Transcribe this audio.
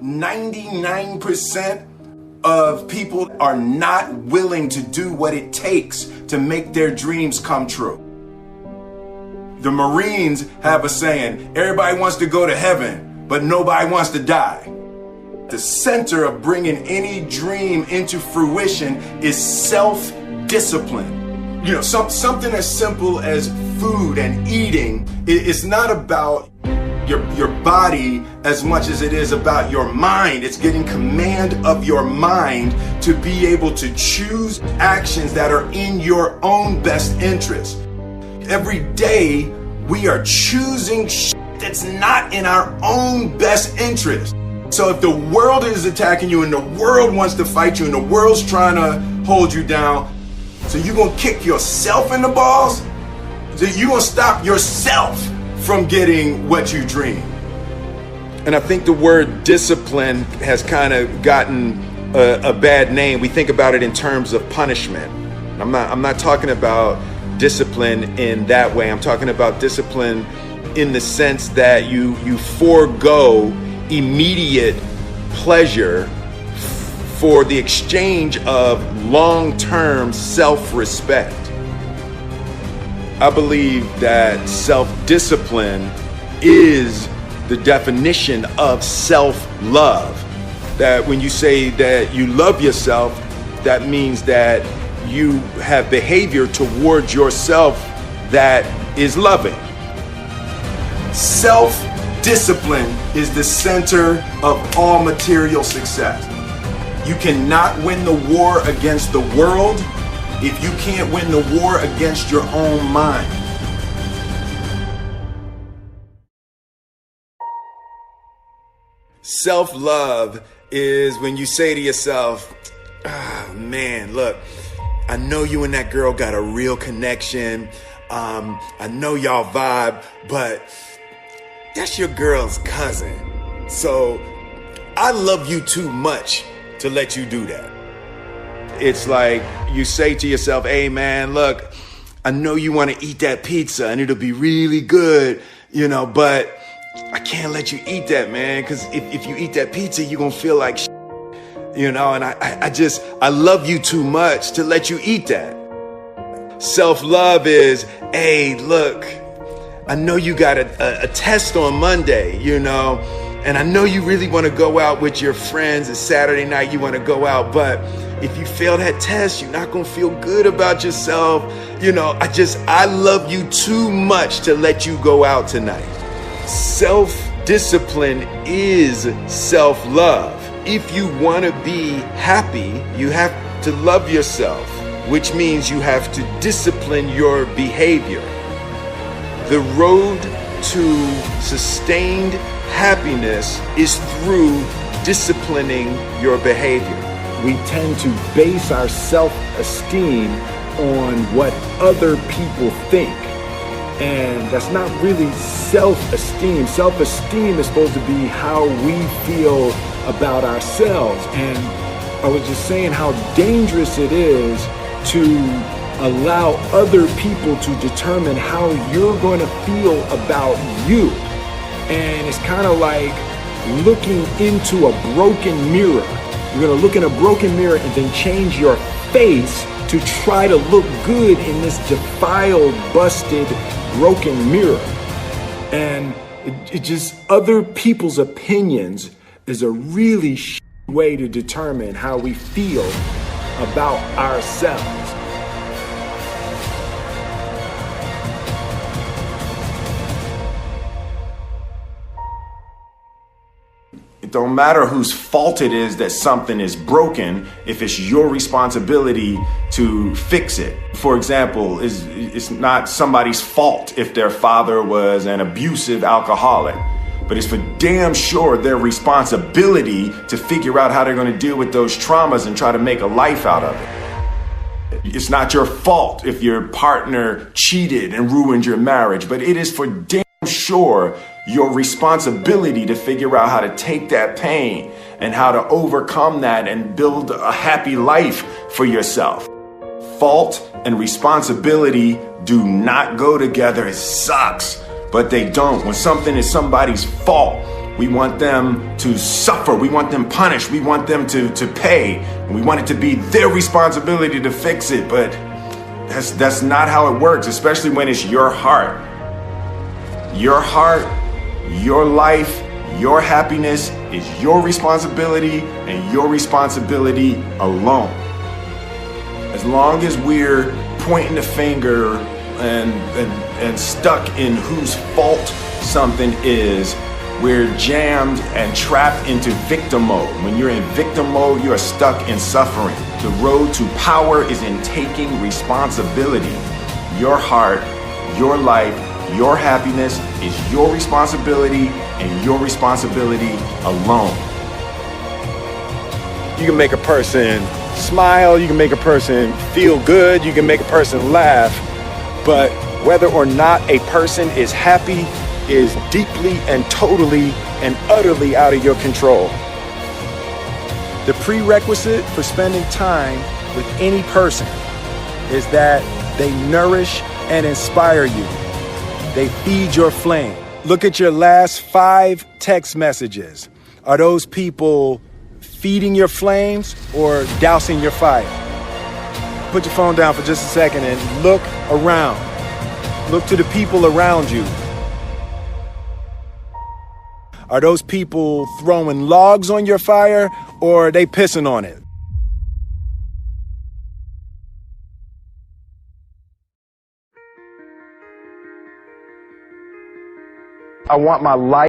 99% of people are not willing to do what it takes to make their dreams come true. The Marines have a saying, everybody wants to go to heaven, but nobody wants to die. The center of bringing any dream into fruition is self-discipline. You know, something as simple as food and eating is not about your body as much as it is about your mind. It's getting command of your mind to be able to choose actions that are in your own best interest. Every day we are choosing that's not in our own best interest. So if the world is attacking you and the world wants to fight you and the world's trying to hold you down, so you're gonna kick yourself in the balls? So you're gonna stop yourself from getting what you dream. And I think the word discipline has kind of gotten a bad name. We think about it in terms of punishment. I'm not talking about discipline in that way. I'm talking about discipline in the sense that you forego immediate pleasure for the exchange of long-term self-respect. I believe that self-discipline is the definition of self-love. That when you say that you love yourself, that means that you have behavior towards yourself that is loving. Self-discipline is the center of all material success. You cannot win the war against the world if you can't win the war against your own mind. Self-love is when you say to yourself, oh, man, look, I know you and that girl got a real connection. I know y'all vibe, but that's your girl's cousin. So I love you too much to let you do that. It's like you say to yourself, hey man, look, I know you want to eat that pizza and it'll be really good, you know, but I can't let you eat that, man, because if you eat that pizza, you're going to feel like shit, you know, and I love you too much to let you eat that. Self-love is, hey, look, I know you got a test on Monday, you know, and I know you really want to go out with your friends. It's Saturday night, you want to go out, but if you fail that test, you're not going to feel good about yourself. You know, I love you too much to let you go out tonight. Self-discipline is self-love. If you want to be happy, you have to love yourself, which means you have to discipline your behavior. The road to sustained happiness is through disciplining your behavior. We tend to base our self-esteem on what other people think. And that's not really self-esteem. Self-esteem is supposed to be how we feel about ourselves. And I was just saying how dangerous it is to allow other people to determine how you're going to feel about you. And it's kind of like looking into a broken mirror. You're going to look in a broken mirror and then change your face to try to look good in this defiled, busted, broken mirror. And it just, other people's opinions is a really way to determine how we feel about ourselves. It don't matter whose fault it is that something is broken if it's your responsibility to fix it. For example, it's not somebody's fault if their father was an abusive alcoholic, but it's for damn sure their responsibility to figure out how they're going to deal with those traumas and try to make a life out of it. It's not your fault if your partner cheated and ruined your marriage, but it is for damn sure your responsibility to figure out how to take that pain and how to overcome that and build a happy life for yourself. Fault and responsibility do not go together. It sucks, but they don't. When something is somebody's fault, We want them to suffer. We want them punished. We want them to pay. We want it to be their responsibility to fix it. But that's not how it works, especially when it's your heart. Your heart, your life, your happiness is your responsibility and your responsibility alone. As long as we're pointing the finger and stuck in whose fault something is, we're jammed and trapped into victim mode. When you're in victim mode, you are stuck in suffering. The road to power is in taking responsibility. Your heart, your life, your happiness is your responsibility and your responsibility alone. You can make a person smile, you can make a person feel good, you can make a person laugh, but whether or not a person is happy is deeply and totally and utterly out of your control. The prerequisite for spending time with any person is that they nourish and inspire you. They feed your flame. Look at your last 5 text messages. Are those people feeding your flames or dousing your fire? Put your phone down for just a second and look around. Look to the people around you. Are those people throwing logs on your fire or are they pissing on it? I want my life